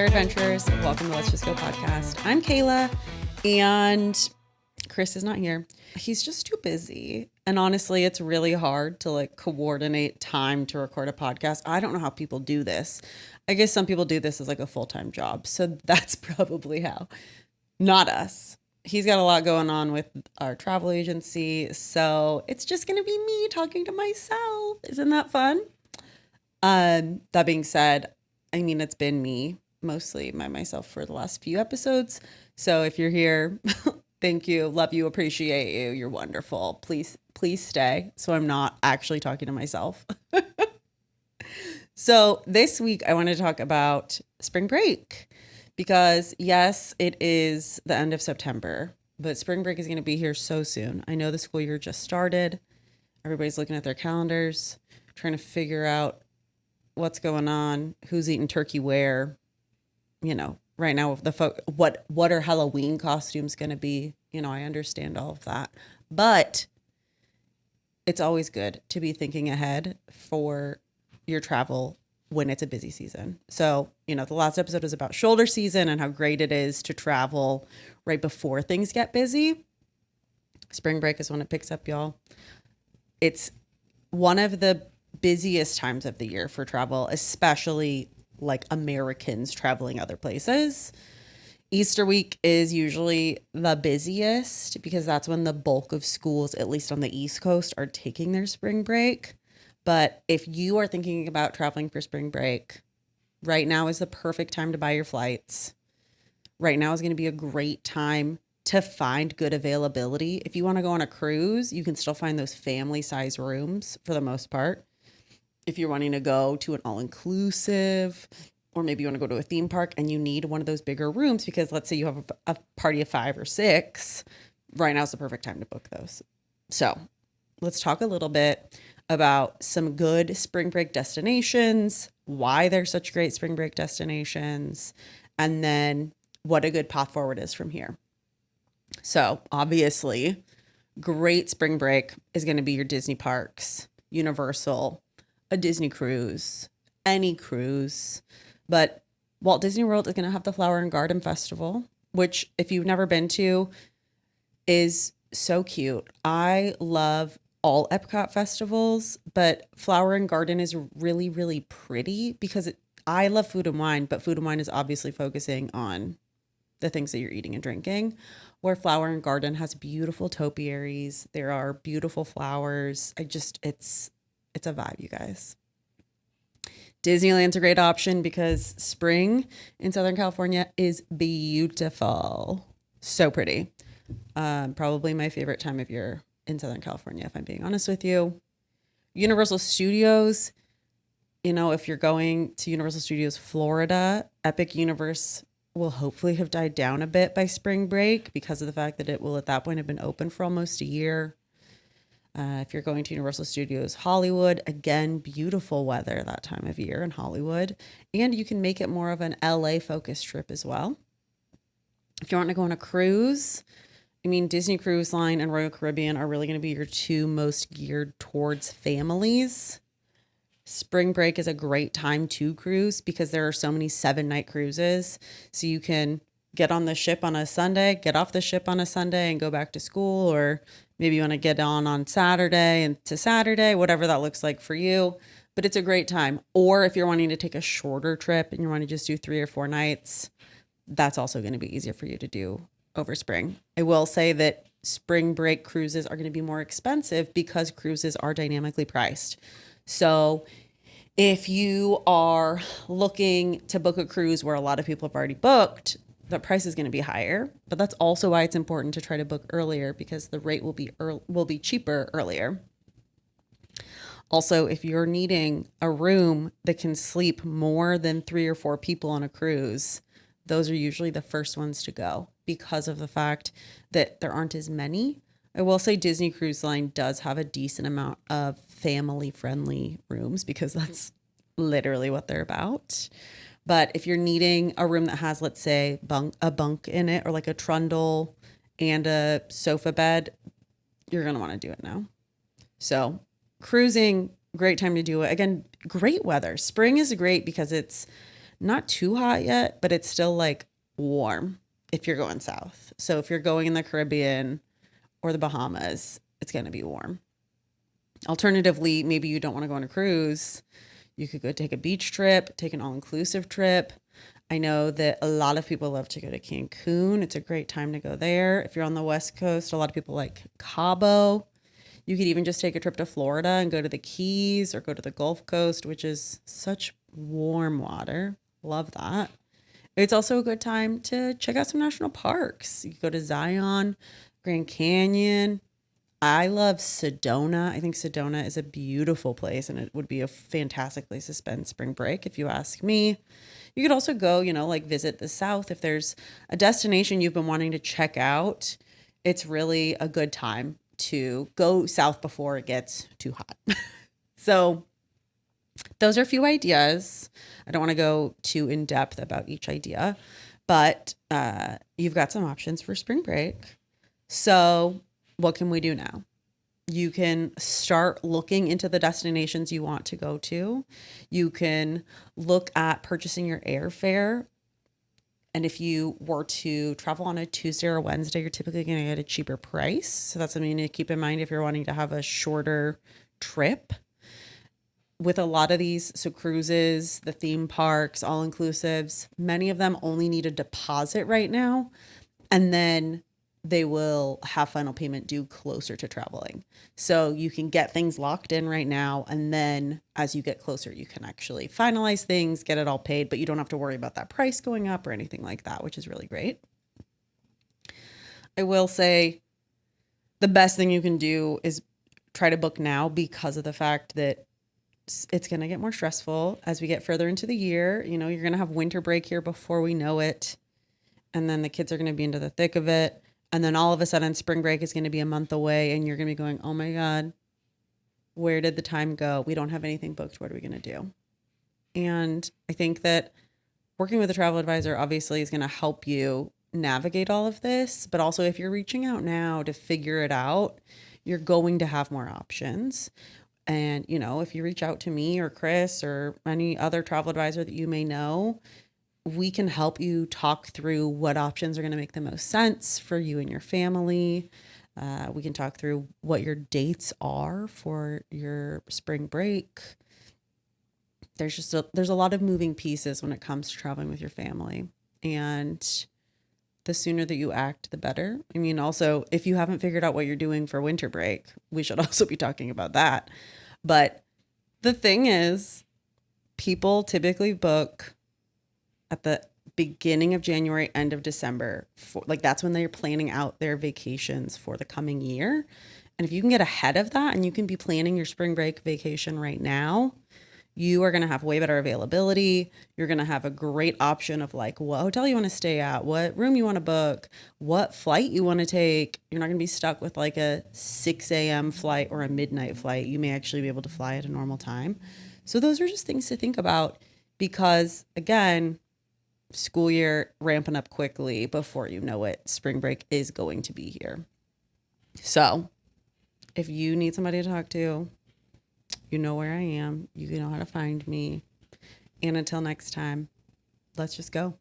adventurers. Welcome to Let's Just Go podcast. I'm Kayla, and Chris is not here. He's just too busy. And honestly, it's really hard to coordinate time to record a podcast. I don't know how people do this. I guess some people do this as a full-time job. So that's probably how. Not us. He's got a lot going on with our travel agency. So it's just going to be me talking to myself. Isn't that fun? That being said, it's been me, mostly myself for the last few episodes. So if you're here, thank you, love you, appreciate you. You're wonderful. Please stay. So I'm not actually talking to myself. So this week I want to talk about spring break because yes, it is the end of September, but spring break is going to be here so soon. I know the school year just started. Everybody's looking at their calendars, trying to figure out what's going on, who's eating turkey where, right now what are Halloween costumes going to be? I understand all of that, but it's always good to be thinking ahead for your travel when it's a busy season. So, the last episode was about shoulder season and how great it is to travel right before things get busy. Spring break is when it picks up, y'all. It's one of the busiest times of the year for travel, especially Americans traveling other places. Easter week is usually the busiest because that's when the bulk of schools, at least on the East Coast, are taking their spring break. But if you are thinking about traveling for spring break, right now is the perfect time to buy your flights. Right now is going to be a great time to find good availability. If you want to go on a cruise, you can still find those family size rooms for the most part. If you're wanting to go to an all-inclusive, or maybe you want to go to a theme park and you need one of those bigger rooms because let's say you have a party of 5 or 6, right now is the perfect time to book those. So let's talk a little bit about some good spring break destinations, why they're such great spring break destinations, and then what a good path forward is from here. So obviously, great spring break is going to be your Disney parks, Universal, a Disney cruise, any cruise. But Walt Disney World is going to have the Flower and Garden Festival, which if you've never been to is so cute. I love all Epcot festivals, but Flower and Garden is really, really pretty because I love Food and Wine, but Food and Wine is obviously focusing on the things that you're eating and drinking, where Flower and Garden has beautiful topiaries. There are beautiful flowers. It's a vibe, you guys. Disneyland's a great option because spring in Southern California is beautiful. So pretty. Probably my favorite time of year in Southern California, if I'm being honest with you. Universal Studios, if you're going to Universal Studios Florida, Epic Universe will hopefully have died down a bit by spring break because of the fact that it will at that point have been open for almost a year. If you're going to Universal Studios Hollywood, again, beautiful weather that time of year in Hollywood. And you can make it more of an LA focused trip as well. If you want to go on a cruise, Disney Cruise Line and Royal Caribbean are really going to be your two most geared towards families. Spring break is a great time to cruise because there are so many 7-night cruises. So you can get on the ship on a Sunday, get off the ship on a Sunday and go back to school, or maybe you want to get on Saturday and to Saturday, whatever that looks like for you. But it's a great time. Or if you're wanting to take a shorter trip and you want to just do 3 or 4 nights, that's also going to be easier for you to do over spring. I will say that spring break cruises are going to be more expensive because cruises are dynamically priced. So if you are looking to book a cruise where a lot of people have already booked, the price is going to be higher, but that's also why it's important to try to book earlier because the rate will be cheaper earlier. Also, if you're needing a room that can sleep more than 3 or 4 people on a cruise, those are usually the first ones to go because of the fact that there aren't as many. I will say Disney Cruise Line does have a decent amount of family-friendly rooms because that's literally what they're about. But if you're needing a room that has, let's say, a bunk in it or like a trundle and a sofa bed, you're going to want to do it now. So cruising, great time to do it. Again, great weather. Spring is great because it's Not too hot yet, but it's still like warm if you're going south. So if you're going in the Caribbean or the Bahamas, it's going to be warm. Alternatively, maybe you don't want to go on a cruise. You could go take a beach trip, take an all-inclusive trip. I know that a lot of people love to go to Cancun. It's a great time to go there. If you're on the West Coast, a lot of people like Cabo. You could even just take a trip to Florida and go to the Keys or go to the Gulf Coast, which is such warm water. Love that. It's also a good time to check out some national parks. You could go to Zion, Grand Canyon. I love Sedona. I think Sedona is a beautiful place and it would be a fantastic place to spend spring break if you ask me. You could also go, like visit the South. If there's a destination you've been wanting to check out, it's really a good time to go south before it gets too hot. So those are a few ideas. I don't want to go too in depth about each idea, but you've got some options for spring break. So what can we do now? You can start looking into the destinations you want to go to. You can look at purchasing your airfare. And if you were to travel on a Tuesday or a Wednesday, you're typically going to get a cheaper price. So that's something to keep in mind if you're wanting to have a shorter trip. With a lot of these, so cruises, the theme parks, all inclusives, many of them only need a deposit right now. And then they will have final payment due closer to traveling. So you can get things locked in right now. And then as you get closer, you can actually finalize things, get it all paid, but you don't have to worry about that price going up or anything like that, which is really great. I will say the best thing you can do is try to book now because of the fact that it's going to get more stressful as we get further into the year. You're going to have winter break here before we know it. And then the kids are going to be into the thick of it. And then all of a sudden spring break is going to be a month away and you're going to be going, oh my God, where did the time go? We don't have anything booked. What are we going to do? And I think that working with a travel advisor obviously is going to help you navigate all of this. But also if you're reaching out now to figure it out, you're going to have more options. And, if you reach out to me or Chris or any other travel advisor that you may know, we can help you talk through what options are going to make the most sense for you and your family. We can talk through what your dates are for your spring break. There's a lot of moving pieces when it comes to traveling with your family. And the sooner that you act, the better. I mean, also, if you haven't figured out what you're doing for winter break, we should also be talking about that. But the thing is, people typically book at the beginning of January, end of December. That's when they're planning out their vacations for the coming year. And if you can get ahead of that and you can be planning your spring break vacation right now, you are going to have way better availability. You're going to have a great option of what hotel you want to stay at, what room you want to book, what flight you want to take. You're not going to be stuck with a 6 a.m. flight or a midnight flight. You may actually be able to fly at a normal time. So those are just things to think about because, again, school year ramping up quickly. Before you know it, spring break is going to be here. So if you need somebody to talk to, you know where I am. You know how to find me. And until next time, let's just go.